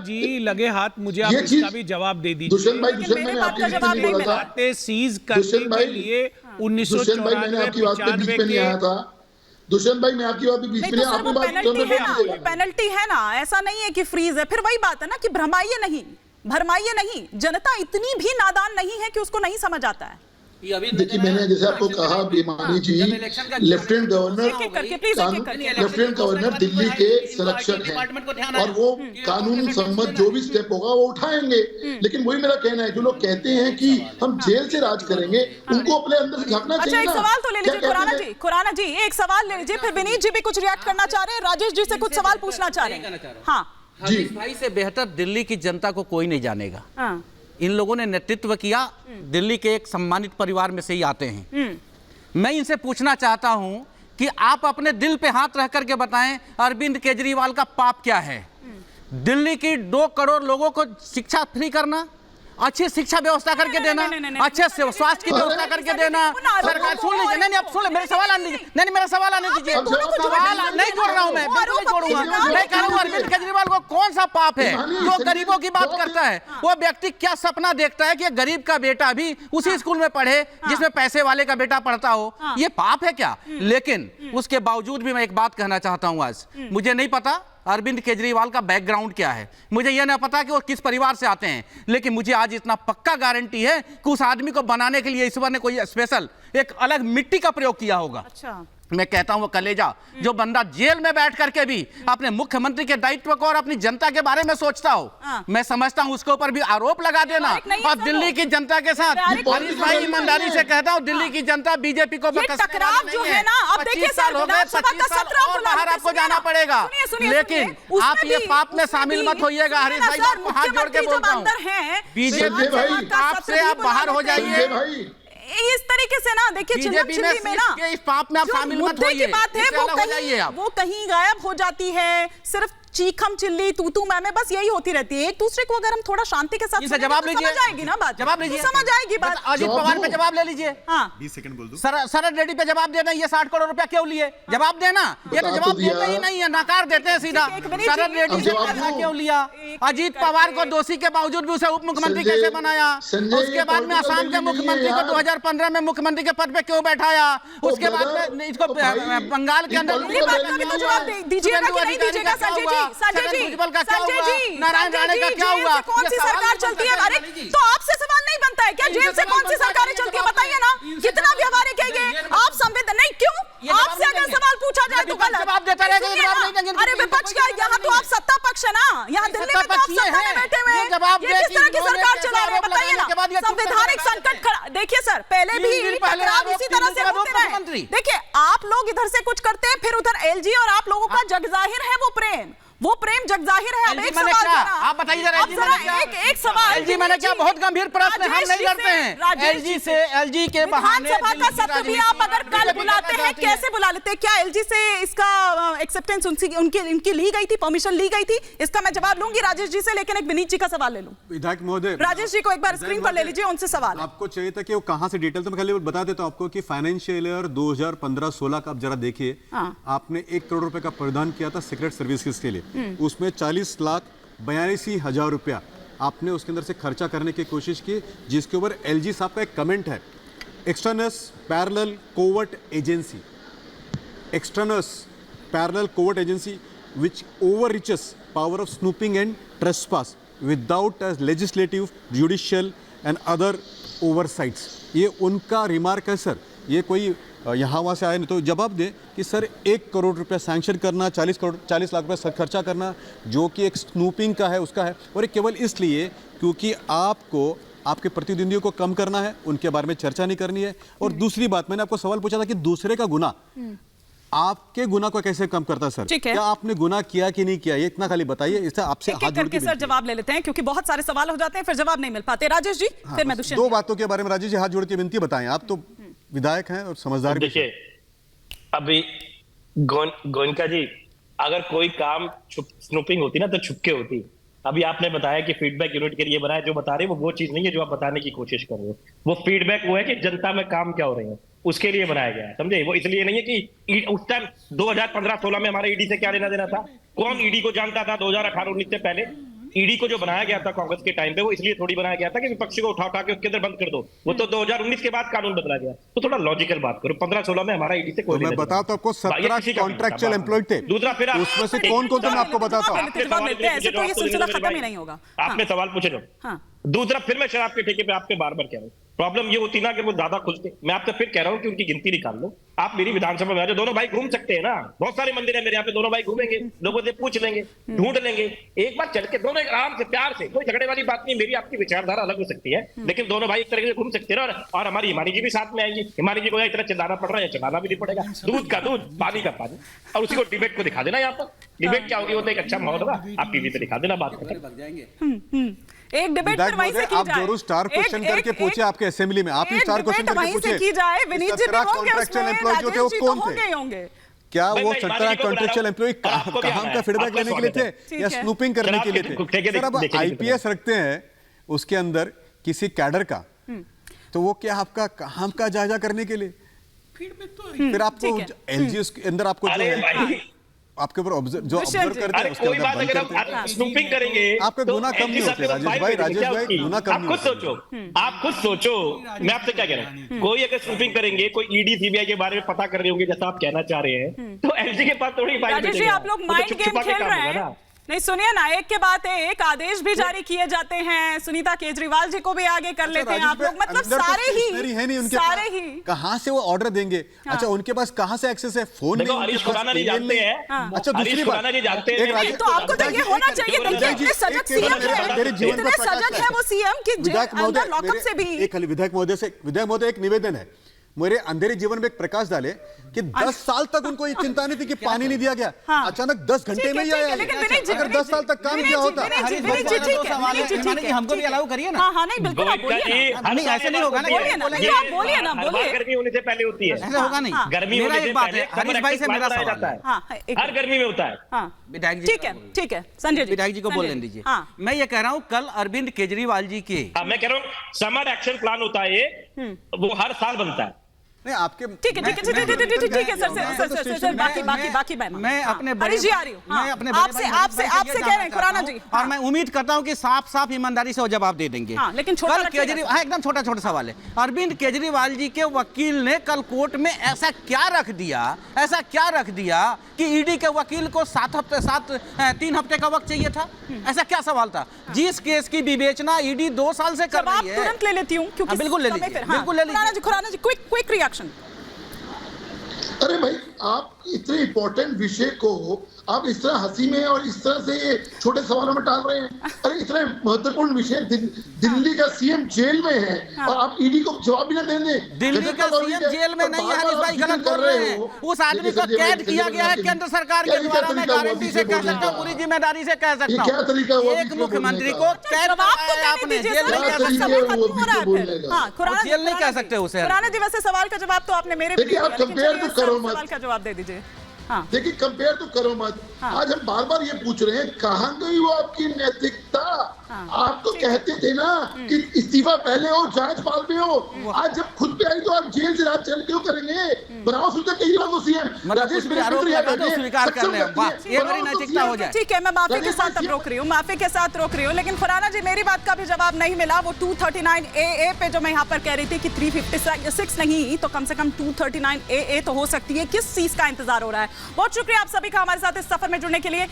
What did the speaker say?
जी लगे हाथ मुझे आप इसका भी जवाब दे दीजिए। दुष्यंत भाई, मैंने आपकी बीच में नहीं बोला था। सीज करने के लिए 1994 मैंने आपकी बात पे बीच में नहीं आया था। दुष्यंत भाई, मैं आपकी बात पे बीच में नहीं, आपकी बात पेनल्टी है ना, ऐसा नहीं है कि फ्रीज है। फिर वही बात है ना कि भरमाइए नहीं, भरमाइए नहीं। जनता इतनी भी नादान नहीं है कि उसको नहीं समझ आता है। देखिए, मैंने जैसे आपको कहा बेमानी जी लेफ्टिनेंट गवर्नर दिल्ली के संरक्षक हैं और वो कानून सम्मत जो भी स्टेप होगा वो उठाएंगे। लेकिन वही मेरा कहना है, जो लोग कहते हैं कि हम जेल से राज करेंगे, उनको अपने अंदर से झांकना चाहिए। अच्छा, एक सवाल तो ले लीजिए खुराना जी, एक सवाल ले लीजिए, फिर विनीत जी भी कुछ रिएक्ट करना चाह रहे हैं, राजेश जी से कुछ सवाल पूछना चाह रहे हैं। हाँ जी, भाई से बेहतर दिल्ली की जनता को कोई नहीं जानेगा। इन लोगों ने नेतृत्व किया, दिल्ली के एक सम्मानित परिवार में से ही आते हैं। मैं इनसे पूछना चाहता हूं कि आप अपने दिल पे हाथ रख करके बताएं, अरविंद केजरीवाल का पाप क्या है? दिल्ली की 2 करोड़ लोगों को शिक्षा फ्री करना, अच्छी शिक्षा व्यवस्था करके देना, अच्छे स्वास्थ्य की व्यवस्था करके देना। सरकार सुन लीजिए, नहीं आप सुन लीजिए, मेरे सवाल आने दीजिए, नहीं मेरा सवाल आने दीजिए। सवाल नहीं जोड़ रहा हूं मैं, बिल्कुल नहीं जोड़ूंगा। मैं कह रहा हूं अरविंद केजरीवाल को कौन सा पाप है जो गरीबों की बात करता है? वो व्यक्ति क्या सपना देखता है कि गरीब का बेटा भी उसी स्कूल में पढ़े जिसमें पैसे वाले का बेटा पढ़ता हो? ये पाप है क्या? लेकिन उसके बावजूद भी मैं एक बात कहना चाहता हूं, आज मुझे नहीं पता अरविंद केजरीवाल का बैकग्राउंड क्या है, मुझे यह नहीं पता कि वो किस परिवार से आते हैं, लेकिन मुझे आज इतना पक्का गारंटी है कि उस आदमी को बनाने के लिए ईश्वर ने कोई स्पेशल एक अलग मिट्टी का प्रयोग किया होगा। अच्छा। मैं कहता हूं वो कलेजा जो बंदा जेल में बैठ करके भी अपने मुख्यमंत्री के दायित्व को और अपनी जनता के बारे में सोचता हो, मैं समझता हूं उसके ऊपर भी आरोप लगा देना। और दिल्ली की जनता के साथ हरीश भाई ईमानदारी से कहता हूं, दिल्ली की जनता बीजेपी को टकराव जो है ना, अब देखिए सर, 25 साल और बाहर आपको जाना पड़ेगा, लेकिन आप ये पाप में शामिल मत होइएगा। हरीश भाई आपको हाथ जोड़ के बोलता हूं, बीजेपी पाप से आप बाहर हो जाइए। इस तरीके से ना देखिए, चिल्लम में ना इस पाप में आप शामिल मत होइए, की बात है वो कहीं गायब हो जाती है। सिर्फ चीखम चिल्ली तू मैं बस यही होती रहती है। एक दूसरे को अगर हम थोड़ा शांति के साथ जवाब लीजिए, समझ आएगी ना बात, जवाब लीजिए, समझ आएगी बात। अजीत पवार पे जवाब ले लीजिए। 20 सेकंड बोल दूं। शरद रेड्डी पे जवाब देना, ये 60 करोड़ रुपया क्यों लिए? जवाब देना, ये तो जवाब देते ही नहीं है, नकार देते हैं सीधा। शरद रेड्डी से पैसा क्यों लिया? अजीत पवार को दोषी के बावजूद भी उसे उप मुख्यमंत्री कैसे बनाया? उसके बाद में असम के मुख्यमंत्री को 2015 में मुख्यमंत्री के पद पे क्यों बैठाया? उसके बाद में इसको बंगाल के अंदर नारायण राणे का क्या हुआ? कौन सी सरकार चलती है? अरे तो आपसे सवाल नहीं बनता है क्या? जेल से कौन सी सरकारें चलती है बताइए ना, कितना व्यवहारिक है ये? आप संवेदन नहीं क्यों? आपसे अगर सवाल पूछा जाए तो गलत जवाब देता रहेगा। अरे विपक्ष का, यहाँ तो आप सत्ता पक्ष है ना, यहाँ दिल्ली में तो आप सत्ता में बैठे हुए हैं। ये किस तरह की सरकार चला रहे हैं बताइए ना? संवैधानिक संकट खड़ा, देखिए सर, पहले भी टकराव इसी तरह से होते रहे। देखिए, आप लोग इधर से कुछ करते हैं, फिर उधर एलजी और आप लोगों का जगजाहिर है वो प्रेम जगजाहिर है। अब एक सवाल आप बताइए एक सवाल, एलजी मैंने क्या? बहुत गंभीर प्रश्न, हम नहीं लड़ते हैं एलजी से। एलजी के बहाने विधानसभा का सत्र भी आप अगर कल बुलाते हैं, कैसे बुला लेते हैं? क्या एलजी से इसका एक्सेप्टेंस उनकी ली गई थी, परमिशन ली गई थी? इसका मैं जवाब लूंगी राजेश जी से, लेकिन एक विनीत जी का सवाल ले लूं। विधायक महोदय, राजेश जी को एक बार स्क्रीन पर ले लीजिए, उनसे सवाल आपको चाहिए था कि वो कहां से डिटेल, तो मैं खाली बता देता हूं आपको कि फाइनेंशियल ईयर 2015-16 का आप जरा देखिए, आपने 1 करोड़ रुपए का परिधान किया था सीक्रेट सर्विसेज के लिए, उसमें 40,82,000 रुपया आपने उसके अंदर से खर्चा करने की कोशिश की, जिसके ऊपर एलजी साहब का एक कमेंट है, external parallel covert agency, external parallel covert agency which overreaches power of snooping and trespass without as legislative, judicial and other oversights। ये उनका रिमार्क है सर, ये कोई यहाँ वहाँ से आए नहीं। तो जवाब दें कि सर 1 करोड़ रुपया सैंक्शन करना, 40 लाख रुपया खर्चा करना, जो कि एक स्नूपिंग का है, उसका है, और ये केवल इसलिए क्योंकि आपको आपके प्रतिद्वंदियों को कम करना है, उनके बारे में चर्चा नहीं करनी है। और दूसरी बात, मैंने आपको सवाल पूछा था कि दूसरे का गुना आपके गुना को कैसे कम करता सर? क्या आपने गुना किया कि नहीं किया, ये इतना खाली बताइए। इससे आपसे हाथ जोड़ के सर जवाब ले लेते हैं, क्योंकि बहुत सारे सवाल हो जाते हैं, फिर जवाब नहीं मिल पाते। राजेश जी, फिर मैं दुष्यंत। 2 बातों के बारे में राजेश जी हाथ जोड़ के विनती बताएं, आप तो विधायक हैं और समझदार। देखिए, अभी गोयनका जी, अगर कोई काम स्नूपिंग होती ना तो छुपके होती। अभी आपने बताया कि फीडबैक यूनिट के लिए बनाया, जो बता रहे हैं वो चीज नहीं है जो आप बताने की कोशिश कर रहे हो। वो फीडबैक वो है कि जनता में काम क्या हो रहे हैं, उसके लिए बनाया गया है, समझे? वो इसलिए नहीं है कि उस टाइम 2015-16 में हमारे ईडी से क्या लेना देना था, कौन ईडी को जानता था 2018-19 से पहले? ईडी को जो बनाया गया था कांग्रेस के टाइम पे, वो इसलिए थोड़ी बनाया गया था कि विपक्ष को उठा के उसके अंदर बंद कर दो। वो तो 2019 के बाद कानून बदला गया। तो थोड़ा लॉजिकल बात करो। 15-16 में हमारा ईडी से कोई मैं बताता हूं आपको 17 कॉन्ट्रैक्चुअल एम्प्लॉय थे। दूसरा फिर उसमें से कौन कौन थे मैं आपको बताता हूं। तो ये सिलसिला खत्म ही नहीं होगा। आपने सवाल पूछे जो। दूसरा फिर मैं शराब के ठेके पे आपके बार बार कह रहा हूँ, प्रॉब्लम ये होती ना कि वो ज्यादा खुलते। मैं आपसे फिर कह रहा हूँ कि उनकी गिनती निकाल लो। आप मेरी विधानसभा में आ जाओ, दोनों भाई घूम सकते हैं ना। बहुत सारे मंदिर है मेरे यहाँ पे, दोनों भाई घूमेंगे, लोगों से पूछ लेंगे, ढूंढ लेंगे, एक बार चल के दोनों आराम से प्यार से, कोई झगड़े वाली बात नहीं। मेरी आपकी विचारधारा अलग हो सकती है, लेकिन दोनों भाई एक तरीके से घूम सकते हैं। और हमारी हिमानी जी भी साथ में आएंगी। हिमानी जी को इतना चिल्लाना पड़ रहा है, चिल्लाना भी नहीं पड़ेगा। दूध का दूध, पानी का पानी, और उसी को डिबेट को दिखा देना। यहाँ पर डिबेट क्या होगी, वो तो एक अच्छा माहौल होगा, आप टीवी पे दिखा देना, बात करें। एक डिबेट फिर वहीं से की आप जाए। जरूर स्टार क्वेश्चन करके पूछे आपके असेंबली में, आप स्टार क्वेश्चन करके पूछे की जाए। विनीत जी भी होंगे उसमें, राजेश जी तो होंगे। क्या वो 17 कॉन्ट्रैक्चुअल एम्प्लॉय कहां का फीडबैक लेने के लिए थे या स्नूपिंग करने के लिए थे? सर अब आईपीएस रखते हैं उसके अंदर किसी कैडर का, तो वो क्या आपका काम का जायजा करने के लिए? फिर आपको एलजी के अंदर आपको जो है आपके ऊपर जो ऑब्जर्व करते हैं उसके अंदर बंद करते हैं। स्नूपिंग करेंगे आपका गुना कम नहीं होते राजेश भाई, गुना कम नहीं होते। आप खुद सोचो, मैं आपसे क्या कह रहा हूँ, कोई अगर स्नूपिंग करेंगे, कोई ईडी सीबीआई के बारे में पता कर रहे होंगे जैसा आप कहना चाह रहे हैं, तो एलजी के पास थोड़ी फाइल राजेश जी, आप लोग माइंड गेम खेल रहे हैं। नहीं सुनिए ना, एक के बाद एक आदेश भी जारी किए जाते हैं। सुनीता केजरीवाल जी को भी आगे कर लेते हैं आप लोग, मतलब सारे ही कहां से वो ऑर्डर देंगे? अच्छा, उनके पास कहां से एक्सेस है? फोन नहीं, हरीश खुराना जी जानते हैं। अच्छा, दूसरी बात तो आपको तो ये होना चाहिए। देखिए सजग सीएम है, इतने सजग है वो सीएम कि अंदर लॉकअप से भी। एक विधायक महोदय एक निवेदन है, मेरे अंधेरे जीवन में एक प्रकाश डाले कि 10 साल तक उनको ये चिंता नहीं थी कि पानी नहीं दिया गया, अचानक 10 घंटे में ही आया। अगर 10 साल तक काम किया होता। हमको भी अलाउ करिए ना। हाँ नहीं बिल्कुल, आप बोलिए ना। नहीं ऐसे नहीं होगा ना, आप बोलिए ना, बोलिए। गर्मी होने से पहले होती है, ऐसे होगा नहीं। गर्मी मेरा होने से एक बात पहले है, हरीश भाई से मेरा सवाल है, हर गर्मी में होता है। विधायक जी, ठीक है संजय जी, विधायक जी को बोलने दीजिए। मैं ये कह रहा हूँ, कल अरविंद केजरीवाल जी के, मैं कह रहा हूँ समर एक्शन प्लान होता है ये, वो हर साल बनता है। नहीं आपके ठीक है सर, बाकी मैं अपने हरीश जी आ रही हूँ, मैं अपने आपसे कह रहे हैं खुराना जी, और मैं उम्मीद करता हूँ कि साफ ईमानदारी से वो जवाब दे देंगे। लेकिन कल केजरीवाल, एकदम छोटा सवाल है, अरविंद केजरीवाल जी के वकील ने कल कोर्ट में ऐसा क्या रख दिया कि ईडी के वकील को 3 हफ्ते का वक्त चाहिए था? ऐसा क्या सवाल था? जिस केस की विवेचना ईडी 2 साल से कर रही है। तुरंत ले लेती हूँ क्योंकि बिल्कुल ले लीजिए। खुराना जी क्विक रिएक्शन। अरे भाई, आप इतने इंपॉर्टेंट विषय को आप इस तरह हंसी में और इस तरह से छोटे सवालों में टाल रहे हैं। अरे इतने महत्वपूर्ण विषय, दिल्ली का सीएम जेल में है और आप ईडी को जवाब भी ना देंगे। दिल्ली का सीएम जेल में नहीं है, हरीश भाई गलत बोल रहे हैं। उस आदमी को कैद किया गया है केंद्र सरकार के द्वारा। मैं गारंटी से कह सकता हूँ, पूरी जिम्मेदारी से कह सकता हूँ, क्या तरीका हुआ एक मुख्यमंत्री को कैद कराया आपने, जेल नहीं कह सकते, जेल नहीं कह सकते उसे। खुराना जी, वैसे सवाल का जवाब तो आपने मेरे देखिए, आप कंपेयर तो करो मत, सवाल का जवाब दे दीजिए। देखिए कंपेयर तो करो मत। आज हम बार बार ये पूछ रहे हैं, कहां गई वो आपकी नैतिकता? आप तो कहते थे ना कि इस्तीफा पहले हो, जांच बाद में हो। आज जब खुद पे आई तो आप जेल से राज चल क्यों करेंगे? बनाओ सुनते केजरीवाल को सीएम, राजेश स्वीकार कर ले, ये बड़ी नैतिकता हो जाए। ठीक है, मैं माफी के साथ अब रोक रही हूँ, लेकिन खुराना जी मेरी बात का भी जवाब नहीं मिला। वो 239AA पे जो मैं यहाँ पर कह रही थी कि 356 नहीं तो कम से कम 239AA तो हो सकती है। किस चीज का इंतजार हो रहा है? बहुत शुक्रिया आप सभी का हमारे साथ इस सफर में जुड़ने के लिए।